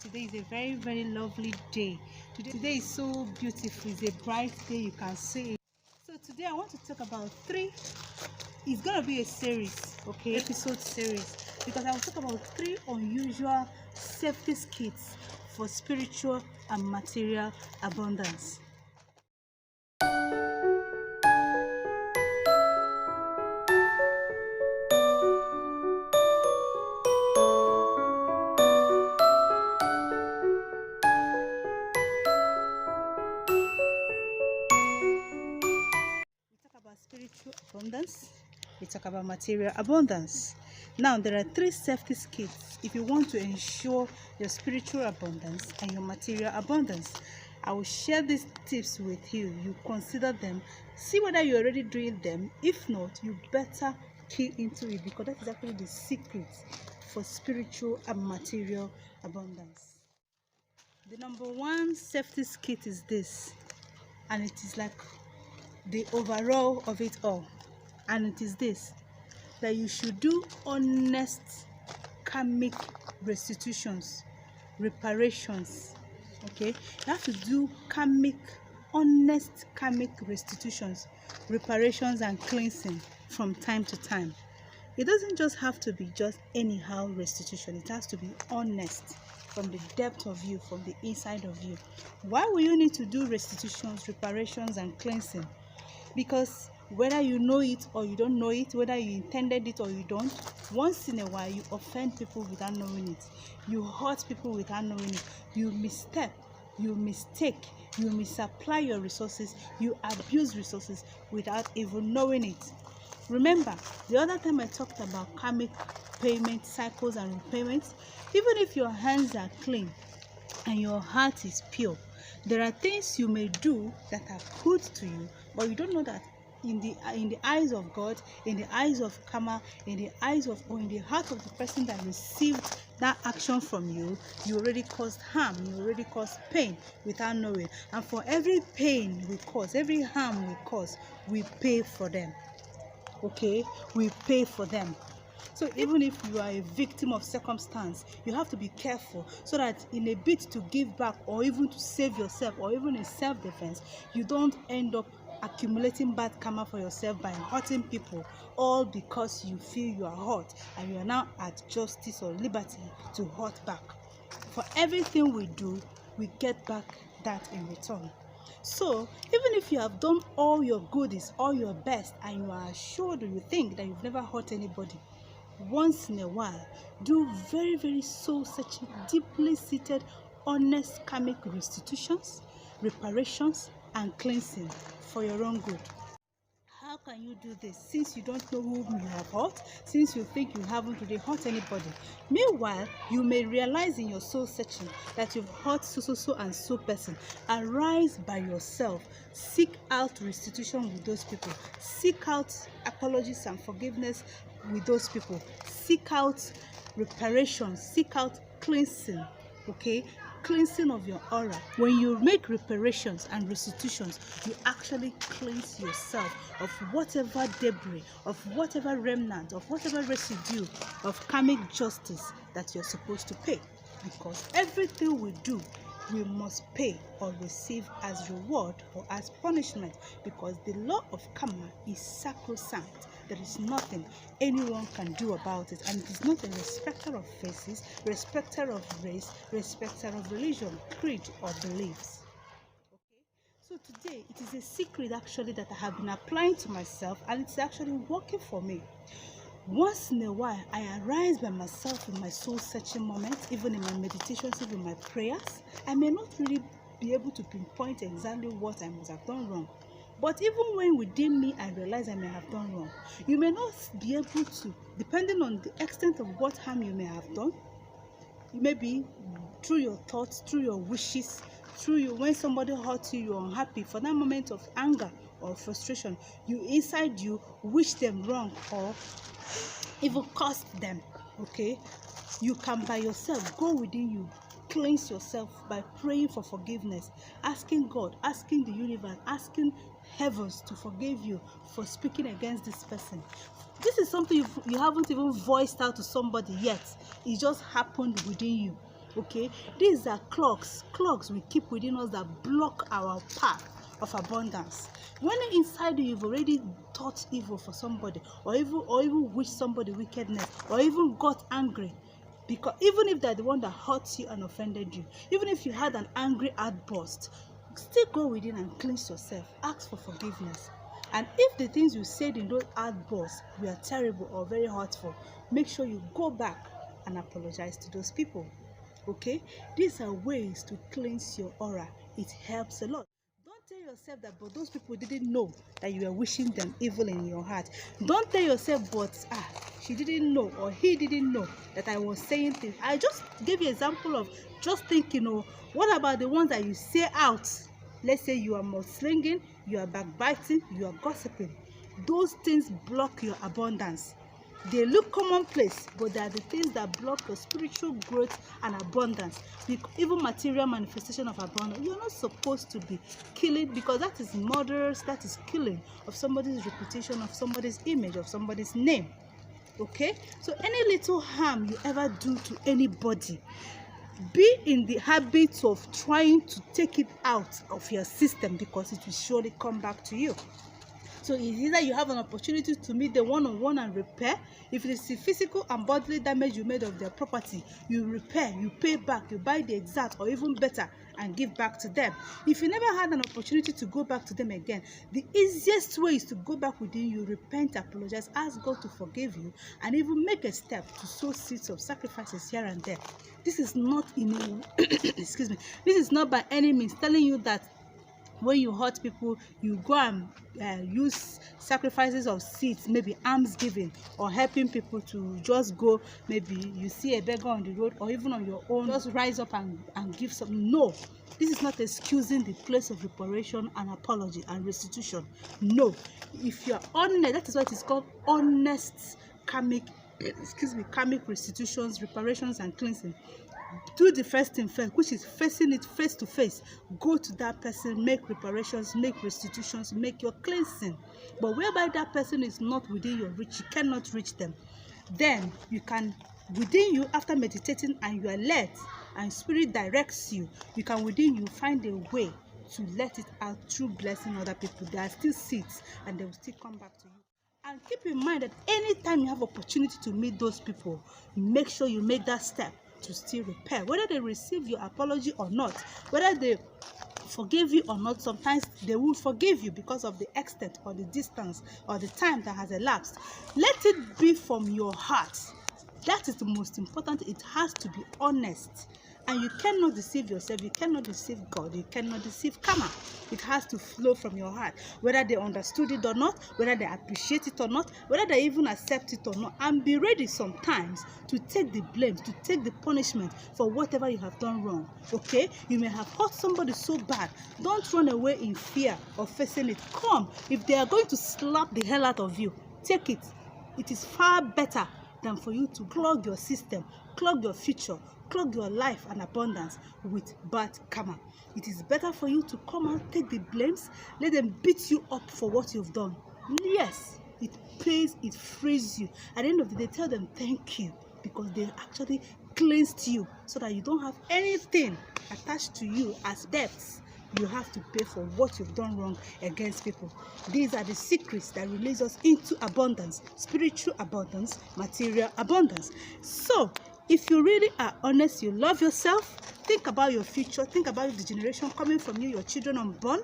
Today is a very, very lovely day. Today is so beautiful. It's a bright day, you can see it. So today I want to talk about it's gonna be a series, okay, episode series, because I will talk about 3 unusual safety skits for spiritual and material abundance. Spiritual abundance, we talk about material abundance. Now there are 3 safety skits if you want to ensure your spiritual abundance and your material abundance. I will share these tips with you. You consider them, see whether you're already doing them. If not, you better key into it, because that is actually the secret for spiritual and material abundance. The number 1 safety skit is this, and it is like the overall of it all, and it is this: that you should do honest karmic restitutions, reparations. Okay, you have to do honest karmic restitutions, reparations and cleansing from time to time. It doesn't just have to be just anyhow restitution. It has to be honest from the depth of you, from the inside of you. Why will you need to do restitutions, reparations and cleansing? Because whether you know it or you don't know it, whether you intended it or you don't, once in a while you offend people without knowing it. You hurt people without knowing it. You misstep, you mistake, you misapply your resources, you abuse resources without even knowing it. Remember, the other time I talked about karmic payment cycles and repayments. Even if your hands are clean and your heart is pure, there are things you may do that are good to you, but you don't know that in the eyes of God, in the eyes of karma, in the eyes of, or in the heart of the person that received that action from you, you already caused harm, you already caused pain without knowing. And for every pain we cause, every harm we cause, we pay for them. Okay, we pay for them. So even if you are a victim of circumstance, you have to be careful, so that in a bid to give back, or even to save yourself, or even in self-defense, you don't end up accumulating bad karma for yourself by hurting people, all because you feel you are hurt and you are now at justice or liberty to hurt back. For everything we do, we get back that in return. So even if you have done all your goodies, all your best, and you are assured, or you think that you've never hurt anybody, once in a while do very, very soul-searching, deeply seated, honest karmic restitutions, reparations and cleansing for your own good. How can you do this since you don't know whom you have hurt, since you think you haven't really hurt anybody? Meanwhile, you may realize in your soul searching that you've hurt so and so person. Arise by yourself, seek out restitution with those people, seek out apologies and forgiveness with those people, seek out reparations, seek out cleansing. Okay, cleansing of your aura. When you make reparations and restitutions, you actually cleanse yourself of whatever debris, of whatever remnant, of whatever residue of karmic justice that you're supposed to pay. Because everything we do, we must pay or receive as reward or as punishment, because the law of karma is sacrosanct. There is nothing anyone can do about it, and it is not a respecter of faces, respecter of race, respecter of religion, creed or beliefs. Okay, so today it is a secret actually that I have been applying to myself, and it's actually working for me. Once in a while, I arise by myself in my soul searching moments, even in my meditations, even in my prayers. I may not really be able to pinpoint exactly what I must have done wrong, but even when within me I realize I may have done wrong, you may not be able to, depending on the extent of what harm you may have done. Maybe through your thoughts, through your wishes, when somebody hurts you, you're unhappy. For that moment of anger or frustration, you inside you wish them wrong or even cursed them. Okay, you can by yourself go within you, cleanse yourself by praying for forgiveness, asking God, asking the universe, asking heavens to forgive you for speaking against this person. This is something you haven't even voiced out to somebody yet. It just happened within you. Okay, these are clogs we keep within us that block our path of abundance. When inside you've already thought evil for somebody, or even wished somebody wickedness, or even got angry, because even if they're the one that hurt you and offended you, even if you had an angry outburst, still go within and cleanse yourself. Ask for forgiveness. And if the things you said in those outbursts were terrible or very hurtful, make sure you go back and apologize to those people. Okay, these are ways to cleanse your aura. It helps a lot. Don't tell yourself that, but those people didn't know that you were wishing them evil in your heart. Don't tell yourself, but she didn't know or he didn't know that I was saying things. I just gave you an example of just thinking, what about the ones that you say out? Let's say you are mudslinging, you are backbiting, you are gossiping. Those things block your abundance. They look commonplace, but they are the things that block your spiritual growth and abundance. Even material manifestation of abundance. You're not supposed to be killing, because that is murderous, that is killing of somebody's reputation, of somebody's image, of somebody's name. Okay? So any little harm you ever do to anybody, be in the habit of trying to take it out of your system, because it will surely come back to you. So it's either you have an opportunity to meet them one-on-one and repair. If it is the physical and bodily damage you made of their property, you repair, you pay back, you buy the exact or even better and give back to them. If you never had an opportunity to go back to them again, the easiest way is to go back within you, repent, apologize, ask God to forgive you, and even make a step to sow seeds of sacrifices here and there. This is not excuse me, this is not by any means telling you that when you hurt people, you go and use sacrifices of seeds, maybe almsgiving, or helping people to just go, maybe you see a beggar on the road, or even on your own, just rise up and give some. No, this is not excusing the place of reparation and apology and restitution. No, if you're honest, that is what is called honest karmic restitutions, reparations, and cleansing. Do the first thing first, which is facing it face to face. Go to that person, make reparations, make restitutions, make your cleansing. But whereby that person is not within your reach, you cannot reach them, then you can, within you, after meditating and you are led and spirit directs you, you can within you find a way to let it out through blessing other people. There are still seeds and they will still come back to you. And keep in mind that anytime you have opportunity to meet those people, make sure you make that step to still repair, whether they receive your apology or not, whether they forgive you or not. Sometimes they will forgive you because of the extent or the distance or the time that has elapsed. Let it be from your heart. That is the most important. It has to be honest. And you cannot deceive yourself, you cannot deceive God, you cannot deceive karma. It has to flow from your heart, whether they understood it or not, whether they appreciate it or not, whether they even accept it or not. And be ready sometimes to take the blame, to take the punishment for whatever you have done wrong. Okay? You may have hurt somebody so bad. Don't run away in fear of facing it. Come, if they are going to slap the hell out of you, take it. It is far better than for you to clog your system, clog your future, clog your life and abundance with bad karma. It is better for you to come out, take the blames, let them beat you up for what you've done. Yes, it pays, it frees you. At the end of the day, tell them thank you, because they actually cleansed you so that you don't have anything attached to you as debts you have to pay for what you've done wrong against people. These are the secrets that release us into abundance, spiritual abundance, material abundance. So if you really are honest, you love yourself, think about your future, think about the generation coming from you, your children unborn,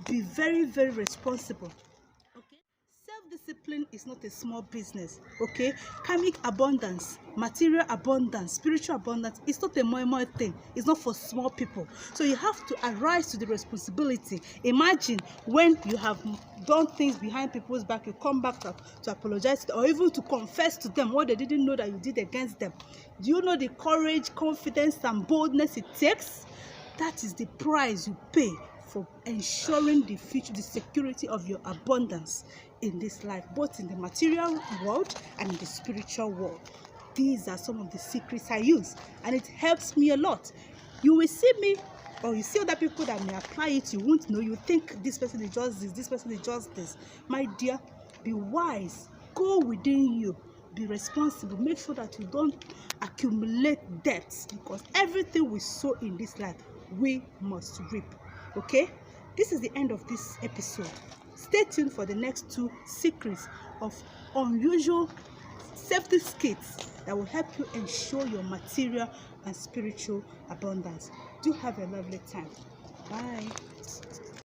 be very, very responsible. Okay? Self-discipline is not a small business. Okay? Karmic abundance, material abundance, spiritual abundance, it's not a more thing. It's not for small people. So you have to arise to the responsibility. Imagine when you have done things behind people's back, you come back to apologize or even to confess to them what they didn't know that you did against them. Do you know the courage, confidence, and boldness it takes? That is the price you pay for ensuring the future, the security of your abundance in this life, both in the material world and in the spiritual world. These are some of the secrets I use, and it helps me a lot. You will see me, or you see other people that may apply it, you won't know. You think this person is just this person is just this. My dear, be wise. Go within you. be responsible. Make sure that you don't accumulate debts, because everything we sow in this life, we must reap. Okay, this is the end of this episode. Stay tuned for the next 2 secrets of unusual safety skits that will help you ensure your material and spiritual abundance. Do have a lovely time. Bye.